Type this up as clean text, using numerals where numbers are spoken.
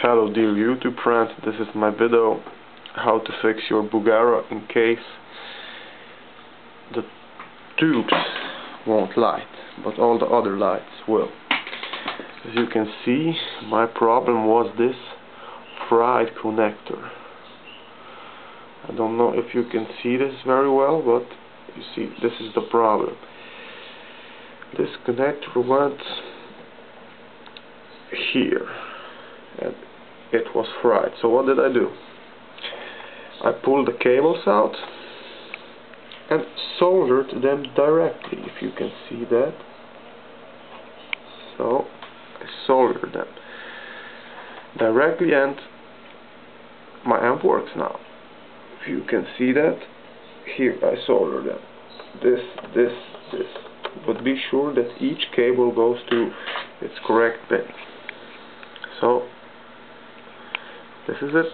Hello dear YouTube friends, this is my video how to fix your Bugera in case the tubes won't light, but all the other lights will. As you can see, my problem was this fried connector. I don't know if you can see this very well, but you see, this is the problem. This connector went here and it was fried. So what did I do? I pulled the cables out and soldered them directly, if you can see that. So I soldered them directly and my amp works now. If you can see that, here I soldered them. This. But be sure that each cable goes to its correct pin. So this is it.